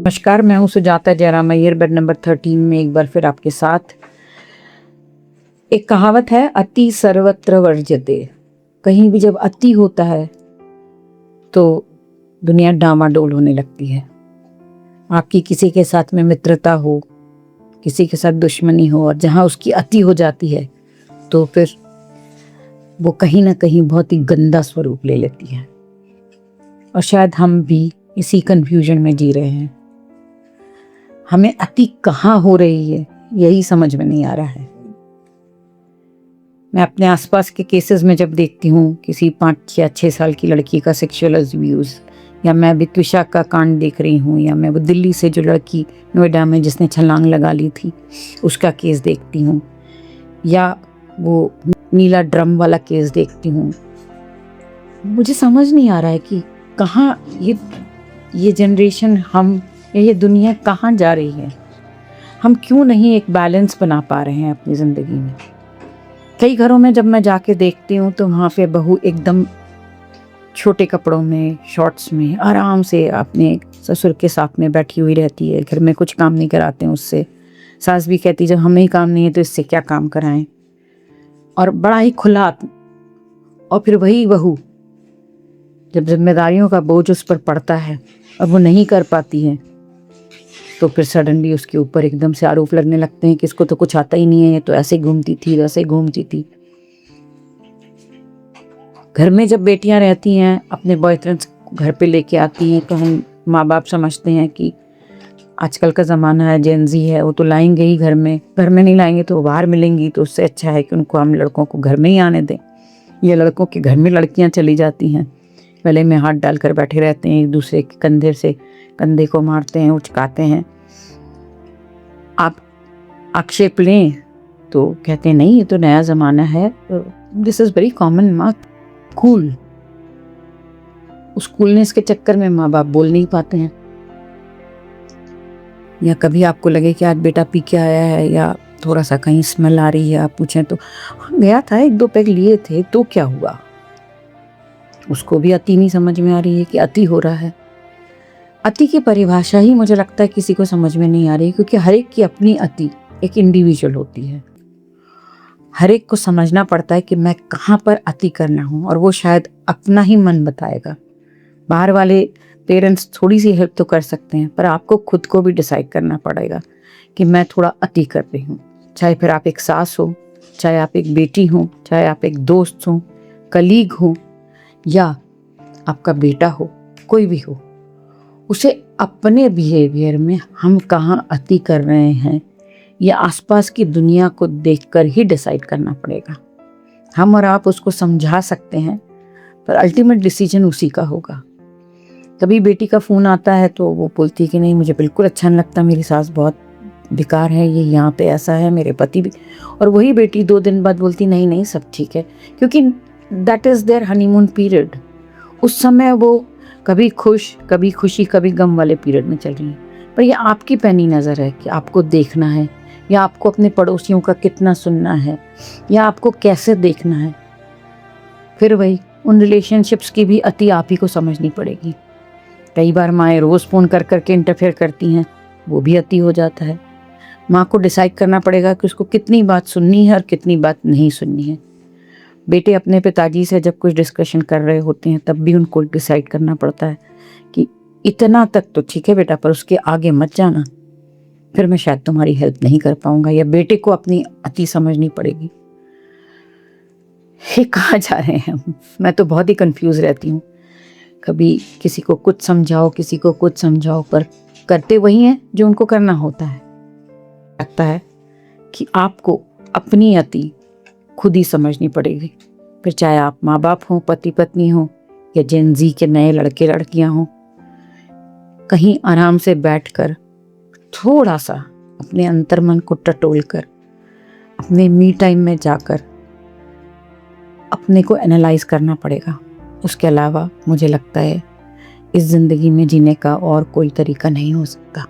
नमस्कार, मैं हूँ सुजाता जयराम अय्यर। बेड नंबर 13 में एक बार फिर आपके साथ। एक कहावत है, अति सर्वत्र वर्ज्यते। कहीं भी जब अति होता है तो दुनिया डामाडोल होने लगती है। आपकी किसी के साथ में मित्रता हो, किसी के साथ दुश्मनी हो, और जहाँ उसकी अति हो जाती है तो फिर वो कहीं ना कहीं बहुत ही गंदा स्वरूप ले लेती है। और शायद हम भी इसी कंफ्यूजन में जी रहे हैं। हमें अति कहाँ हो रही है यही समझ में नहीं आ रहा है। मैं अपने आसपास के केसेस में जब देखती हूँ किसी 5 या 6 साल की लड़की का सेक्सुअल अब्यूज, या मैं अभी त्विषा का कांड देख रही हूँ, या मैं वो दिल्ली से जो लड़की नोएडा में जिसने छलांग लगा ली थी उसका केस देखती हूँ, या वो नीला ड्रम वाला केस देखती हूँ, मुझे समझ नहीं आ रहा है कि कहाँ ये जनरेशन, हम ये दुनिया कहाँ जा रही है। हम क्यों नहीं एक बैलेंस बना पा रहे हैं अपनी ज़िंदगी में। कई घरों में जब मैं जाके देखती हूँ तो वहाँ पे बहू एकदम छोटे कपड़ों में, शॉर्ट्स में आराम से अपने ससुर के साथ में बैठी हुई रहती है। घर में कुछ काम नहीं कराते हैं उससे। सास भी कहती जब हमें ही काम नहीं है तो इससे क्या काम कराएं। और बड़ा ही खुला। और फिर वही बहू जब जिम्मेदारियों का बोझ उस पर पड़ता है और वो नहीं कर पाती है तो फिर सडनली उसके ऊपर एकदम से आरोप लगने लगते हैं कि इसको तो कुछ आता ही नहीं है, ये तो ऐसे घूमती थी, वैसे घूमती थी। घर में जब बेटियां रहती हैं अपने बॉयफ्रेंड्स घर पे लेके आती हैं तो हम माँ बाप समझते हैं कि आजकल का ज़माना है, जेनजी है, वो तो लाएंगे ही घर में नहीं लाएंगे तो बाहर मिलेंगी, तो उससे अच्छा है कि उनको हम लड़कों को घर में ही आने दें। ये लड़कों के घर में लड़कियां चली जाती हैं, गले में हाथ डालकर बैठे रहते हैं, एक दूसरे के कंधे से कंधे को मारते हैं, उचकाते हैं। आप आक्षेप लें तो कहते हैं नहीं ये तो नया ज़माना है। दिस इज़ वेरी कॉमन माँ, कूल। उस कूलनेस के चक्कर में माँ बाप बोल नहीं पाते हैं। या कभी आपको लगे कि आज बेटा पी के आया है या थोड़ा सा कहीं स्मेल आ रही है, आप पूछें तो हाँ गया था, 1-2 पैग लिए थे, तो क्या हुआ। उसको भी अति नहीं समझ में आ रही है कि अति हो रहा है। अति की परिभाषा ही मुझे लगता है किसी को समझ में नहीं आ रही, क्योंकि हर एक की अपनी अति एक इंडिविजुअल होती है। हर एक को समझना पड़ता है कि मैं कहाँ पर अति करना हूँ, और वो शायद अपना ही मन बताएगा। बाहर वाले पेरेंट्स थोड़ी सी हेल्प तो कर सकते हैं, पर आपको खुद को भी डिसाइड करना पड़ेगा कि मैं थोड़ा अति कर रही हूँ। चाहे फिर आप एक सास हो, चाहे आप एक बेटी हो, चाहे आप एक दोस्त हो, कलीग हो, या आपका बेटा हो, कोई भी हो, उसे अपने बिहेवियर में हम कहाँ अति कर रहे हैं ये आसपास की दुनिया को देखकर ही डिसाइड करना पड़ेगा। हम और आप उसको समझा सकते हैं, पर अल्टीमेट डिसीजन उसी का होगा। कभी बेटी का फ़ोन आता है तो वो बोलती है कि नहीं मुझे बिल्कुल अच्छा नहीं लगता, मेरी सास बहुत बेकार है, ये यहाँ पे ऐसा है, मेरे पति भी। और वही बेटी 2 दिन बाद बोलती नहीं नहीं सब ठीक है, क्योंकि that is there honeymoon period. उस समय वो कभी खुश, कभी खुशी, कभी गम वाले पीरियड में चल रही है। पर ये आपकी पैनी नज़र है कि आपको देखना है, या आपको अपने पड़ोसियों का कितना सुनना है, या आपको कैसे देखना है। फिर वही उन रिलेशनशिप्स की भी अति आप ही को समझनी पड़ेगी। कई बार माएँ रोज़ फ़ोन कर करके इंटरफेयर करती हैं, वो भी अति हो जाता है। माँ को डिसाइड करना पड़ेगा कि उसको कितनी बात सुननी है और कितनी बात नहीं सुननी है। बेटे अपने पिताजी से जब कुछ डिस्कशन कर रहे होते हैं तब भी उनको डिसाइड करना पड़ता है कि इतना तक तो ठीक है बेटा, पर उसके आगे मत जाना, फिर मैं शायद तुम्हारी हेल्प नहीं कर पाऊंगा। या बेटे को अपनी अति समझनी पड़ेगी। ये कहाँ जा रहे हैं हम? मैं तो बहुत ही कंफ्यूज रहती हूँ। कभी किसी को कुछ समझाओ, किसी को कुछ समझाओ, पर करते वही हैं जो उनको करना होता है। लगता है कि आपको अपनी अति खुद ही समझनी पड़ेगी। फिर चाहे आप माँ बाप हों, पति पत्नी हों, या जेनजी के नए लड़के लड़कियां हों, कहीं आराम से बैठकर थोड़ा सा अपने अंतर्मन को टटोल कर, अपने मी टाइम में जाकर अपने को एनालाइज करना पड़ेगा। उसके अलावा मुझे लगता है इस ज़िंदगी में जीने का और कोई तरीका नहीं हो सकता।